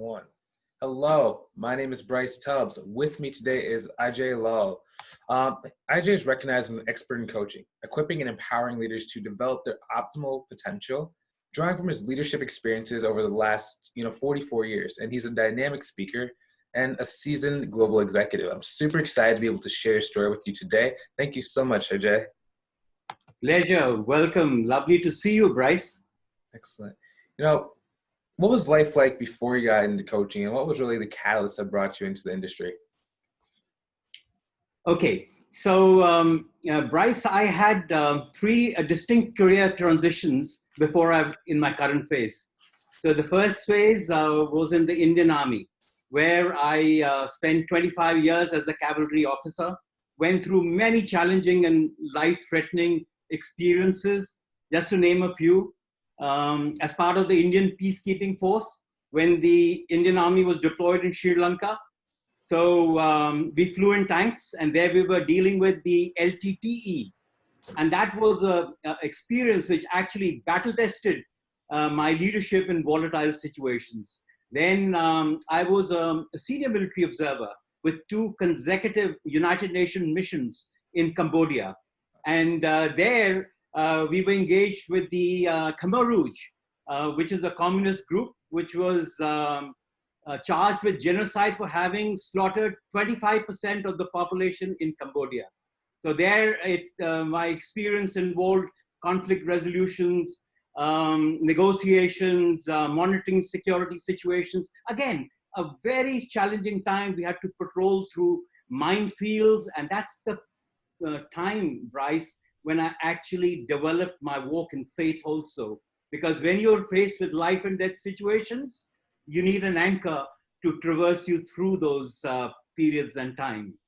One. Hello, my name is Bryce Tubbs. With me today is Ajai Lal. Ajay is recognized as an expert in coaching, equipping and empowering leaders to develop their optimal potential, drawing from his leadership experiences over the last 44 years. And he's a dynamic speaker and a seasoned global executive. I'm super excited to be able to share his story with you today. Thank you so much, Ajay. Pleasure. Welcome. Lovely to see you, Bryce. Excellent. What was life like before you got into coaching, and what was really the catalyst that brought you into the industry? Okay. So, Bryce, I had three distinct career transitions before in my current phase. So the first phase was in the Indian Army, where I spent 25 years as a cavalry officer, went through many challenging and life-threatening experiences, just to name a few. As part of the Indian peacekeeping force when the Indian Army was deployed in Sri Lanka. So we flew in tanks, and there we were dealing with the LTTE. And that was an experience which actually battle tested my leadership in volatile situations. Then I was a senior military observer with 2 consecutive United Nations missions in Cambodia. And there, we were engaged with the Khmer Rouge, which is a communist group which was charged with genocide for having slaughtered 25% of the population in Cambodia. So there, my experience involved conflict resolutions, negotiations, monitoring security situations. Again, a very challenging time. We had to patrol through minefields, and that's the time, Bryce, when I actually developed my walk in faith also. Because when you're faced with life and death situations, you need an anchor to traverse you through those periods and time.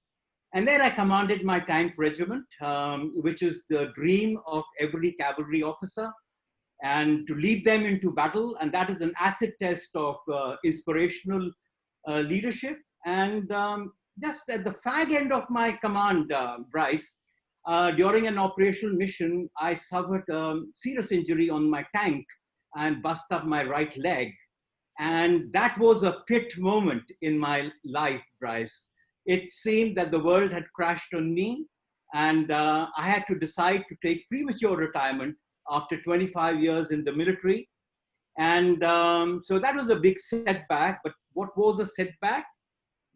And then I commanded my tank regiment, which is the dream of every cavalry officer, and to lead them into battle. And that is an acid test of inspirational leadership. And just at the fag end of my command, Bryce, during an operational mission, I suffered a serious injury on my tank and bust up my right leg. And that was a pit moment in my life, Bryce. It seemed that the world had crashed on me, and I had to decide to take premature retirement after 25 years in the military. And so that was a big setback. But what was a setback?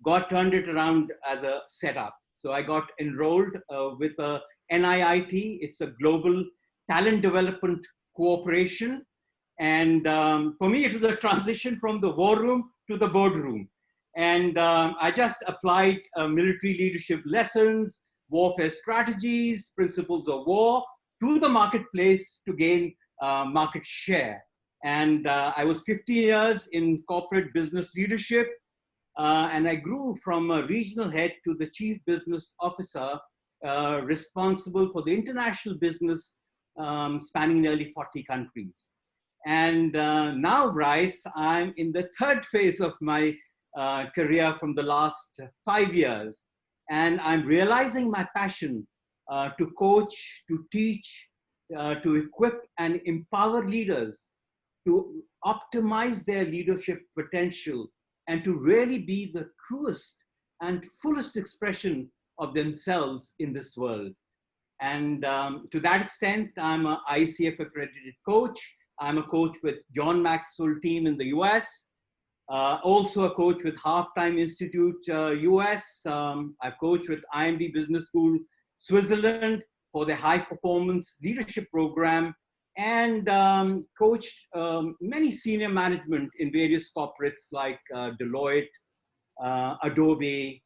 God turned it around as a setup. So I got enrolled with a NIIT. It's a global talent development cooperation. And for me, it was a transition from the war room to the boardroom. And I just applied military leadership lessons, warfare strategies, principles of war to the marketplace to gain market share. And I was 15 years in corporate business leadership. And I grew from a regional head to the chief business officer, responsible for the international business spanning nearly 40 countries. And now, Bryce, I'm in the third phase of my career from the last 5 years. And I'm realizing my passion to coach, to teach, to equip and empower leaders to optimize their leadership potential and to really be the truest and fullest expression of themselves in this world. And to that extent, I'm an ICF accredited coach. I'm a coach with John Maxwell team in the US, also a coach with Halftime Institute US. I've coached with IMB Business School Switzerland for the high performance leadership program, and coached many senior management in various corporates like Deloitte, Adobe,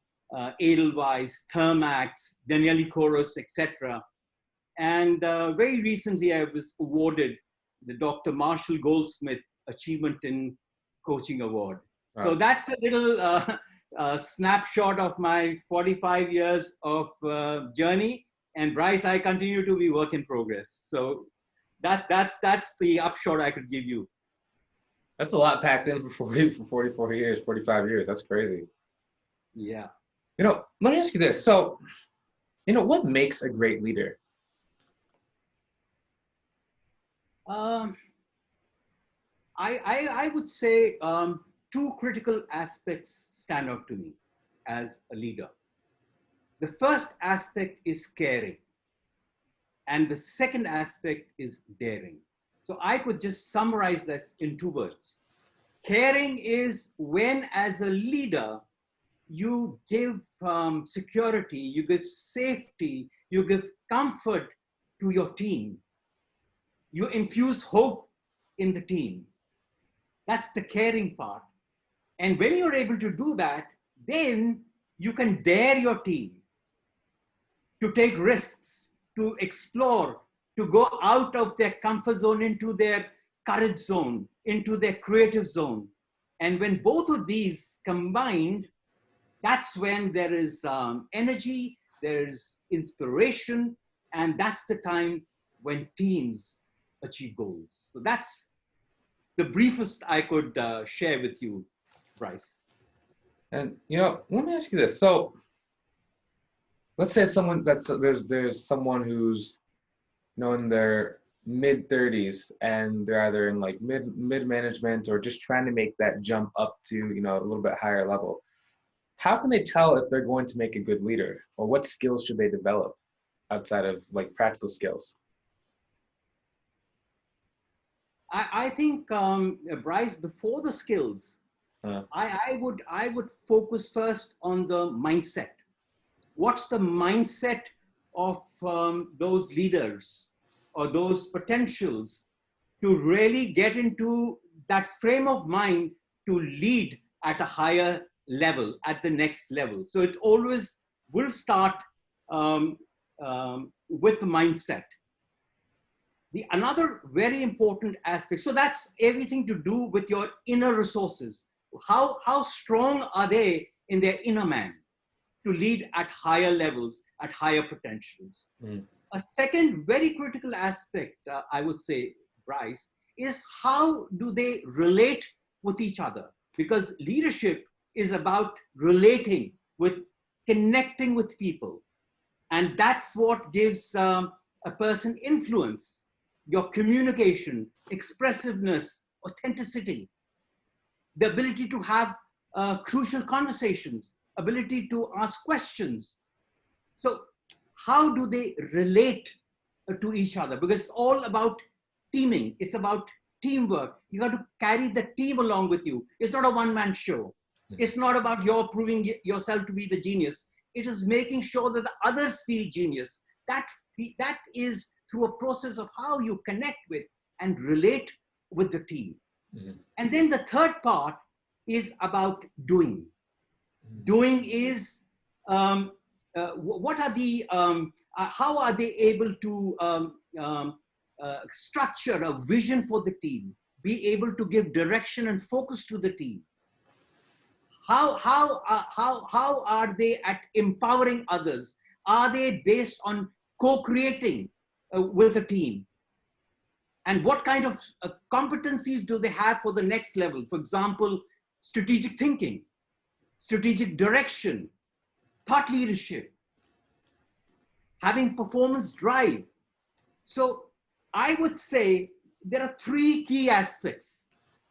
Edelweiss, Thermax, Danieli Koros, etc. And very recently, I was awarded the Dr. Marshall Goldsmith Achievement in Coaching Award. Wow. So that's a little snapshot of my 45 years of journey. And Bryce, I continue to be work in progress. So that's the upshot I could give you. That's a lot packed in for 44 years, 45 years. That's crazy. Yeah. Let me ask you this. So, what makes a great leader? I would say two critical aspects stand out to me as a leader. The first aspect is caring, and the second aspect is daring. So I could just summarize this in two words. Caring is when, as a leader, you give security, you give safety, you give comfort to your team. You infuse hope in the team. That's the caring part. And when you're able to do that, then you can dare your team to take risks, to explore, to go out of their comfort zone into their courage zone, into their creative zone. And when both of these combined, that's when there is energy, there's inspiration, and that's the time when teams achieve goals. So that's the briefest I could share with you, Bryce. And let me ask you this. So let's say someone there's someone who's in their mid 30s and they're either in like mid management or just trying to make that jump up to a little bit higher level. How can they tell if they're going to make a good leader, or what skills should they develop outside of like practical skills? I think, Bryce, before the skills, I would focus first on the mindset. What's the mindset of those leaders or those potentials to really get into that frame of mind to lead at a higher level, at the next level? So it always will start with the mindset. Another very important aspect, so that's everything to do with your inner resources. How strong are they in their inner man to lead at higher levels, at higher potentials? A second very critical aspect, I would say, Bryce, is how do they relate with each other? Because leadership is about relating with, connecting with people. And that's what gives a person influence. Your communication, expressiveness, authenticity, the ability to have crucial conversations, ability to ask questions. So how do they relate to each other? Because it's all about teaming. It's about teamwork. You got to carry the team along with you. It's not a one-man show. It's not about your proving yourself to be the genius. It is making sure that the others feel genius. That is through a process of how you connect with and relate with the team. And then the third part is about doing. Doing is what are the how are they able to structure a vision for the team, be able to give direction and focus to the team? How are they at empowering others? Are they based on co-creating with a team? And what kind of competencies do they have for the next level? For example, strategic thinking, strategic direction, thought leadership, having performance drive. So I would say there are three key aspects.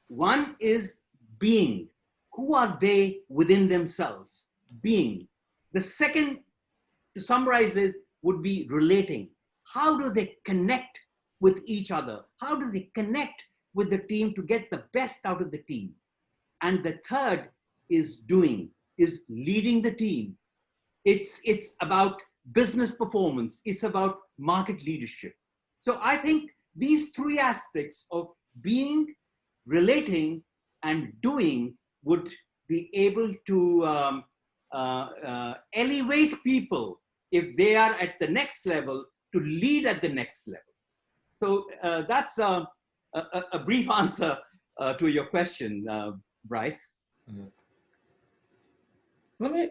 One is being. Who are they within themselves? Being. The second, to summarize it, would be relating. How do they connect with each other? How do they connect with the team to get the best out of the team? And the third is doing, is leading the team. It's about business performance. It's about market leadership. So I think these three aspects of being, relating, and doing would be able to elevate people if they are at the next level to lead at the next level. So that's a brief answer to your question, Bryce. Let me.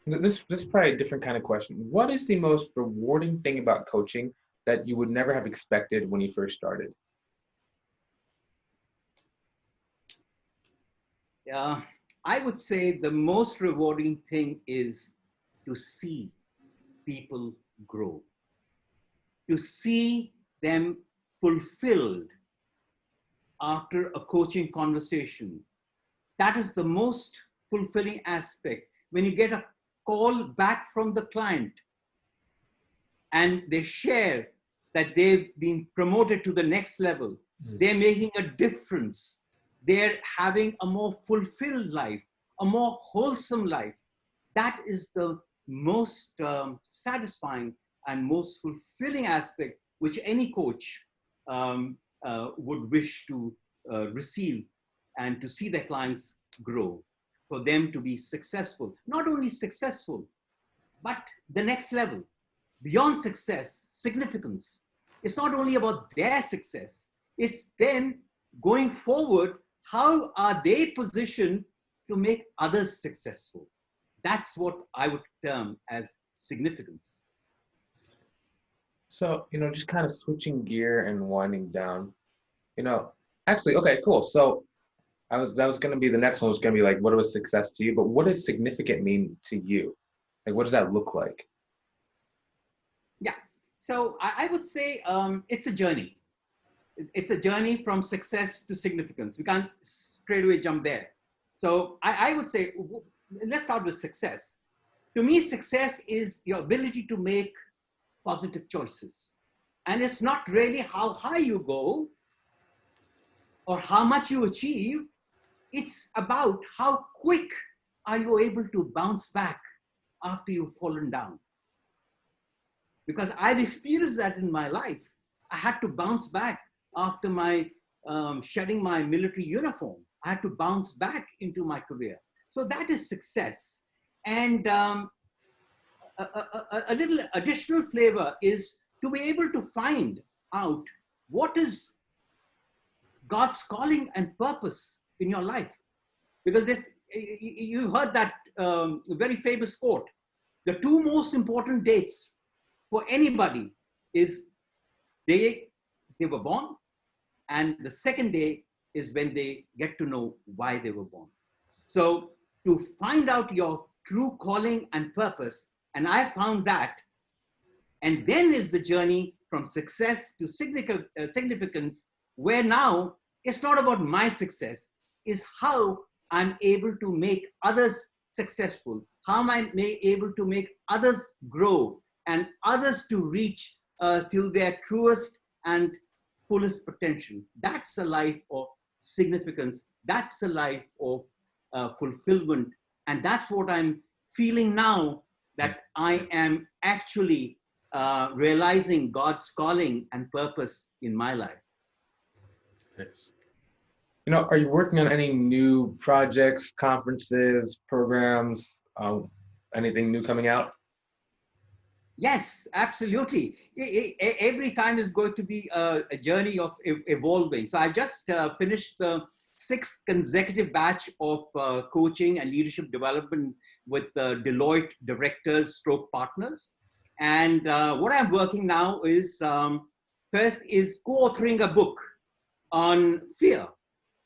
This is probably a different kind of question. What is the most rewarding thing about coaching that you would never have expected when you first started? Yeah, I would say the most rewarding thing is to see people grow, to see them fulfilled after a coaching conversation, That is the most fulfilling aspect. When you get a call back from the client and they share that they've been promoted to the next level, they're making a difference. They're having a more fulfilled life, a more wholesome life. That is the most satisfying and most fulfilling aspect which any coach would wish to receive, and to see their clients grow, for them to be successful. Not only successful, but the next level, beyond success, significance. It's not only about their success, it's then going forward, how are they positioned to make others successful? That's what I would term as significance. So, just kind of switching gear and winding down, actually, okay, cool. So that was going to be the next one was going to be like, what was success to you? But what does significant mean to you? Like, what does that look like? Yeah. So I would say it's a journey. It's a journey from success to significance. We can't straight away jump there. So I would say, let's start with success. To me, success is your ability to make positive choices. And it's not really how high you go or how much you achieve. It's about how quick are you able to bounce back after you've fallen down. Because I've experienced that in my life. I had to bounce back after my shedding my military uniform. I had to bounce back into my career. So that is success. And a little additional flavor is to be able to find out what is God's calling and purpose in your life. Because you heard that very famous quote, the two most important dates for anybody is they were born, and the second day is when they get to know why they were born. So to find out your true calling and purpose, and I found that, and then is the journey from success to significance, where now it's not about my success, it's how I'm able to make others successful, how am I able to make others grow and others to reach to their truest and fullest potential. That's a life of significance. That's a life of fulfillment. And that's what I'm feeling now, that I am actually realizing God's calling and purpose in my life. Yes. Are you working on any new projects, conferences, programs, anything new coming out? Yes, absolutely. Every time is going to be a journey of evolving. So I just finished the 6th consecutive batch of coaching and leadership development with Deloitte directors stroke partners. And what I'm working now is, first is co-authoring a book on fear,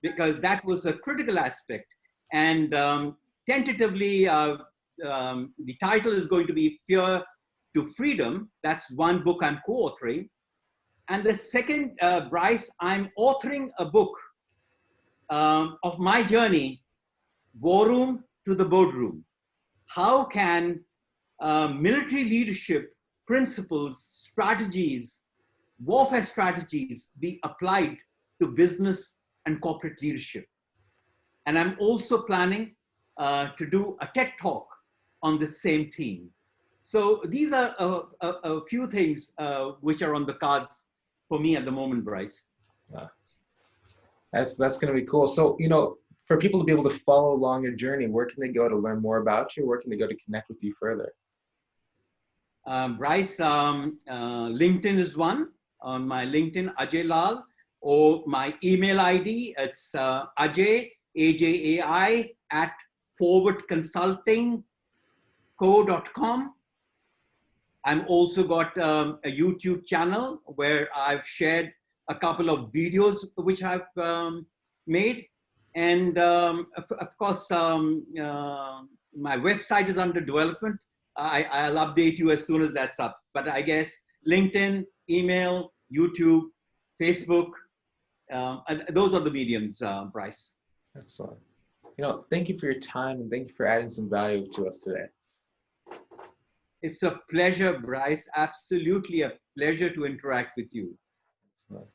because that was a critical aspect. And tentatively, the title is going to be Fear to Freedom. That's one book I'm co-authoring. And the second, Bryce, I'm authoring a book of my journey, War Room to the Boardroom. How can military leadership principles, strategies, warfare strategies be applied to business and corporate leadership? And I'm also planning to do a TED Talk on the same theme. So these are a few things which are on the cards for me at the moment, Bryce. That's going to be cool. So, for people to be able to follow along your journey, where can they go to learn more about you? Where can they go to connect with you further? Bryce, LinkedIn is one. On my LinkedIn, Ajai Lal, or my email ID, it's Ajai, AJAI, at forwardconsultingco.com. I'm also got a YouTube channel where I've shared a couple of videos which I've made. And of course, my website is under development. I'll update you as soon as that's up. But I guess LinkedIn, email, YouTube, Facebook, those are the mediums, Bryce. Excellent. Thank you for your time and thank you for adding some value to us today. It's a pleasure, Bryce. Absolutely a pleasure to interact with you. So,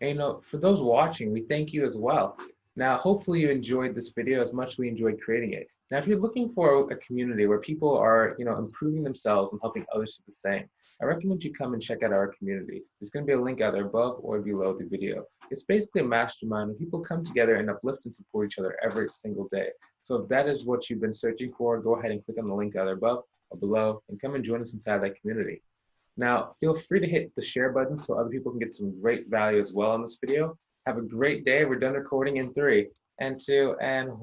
and for those watching, we thank you as well. Now, hopefully you enjoyed this video as much as we enjoyed creating it. Now, if you're looking for a community where people are, improving themselves and helping others do the same, I recommend you come and check out our community. There's going to be a link either above or below the video. It's basically a mastermind where people come together and uplift and support each other every single day. So if that is what you've been searching for, go ahead and click on the link either above or below and come and join us inside that community. Now, feel free to hit the share button so other people can get some great value as well on this video. Have a great day. We're done recording in 3 and 2 and 1.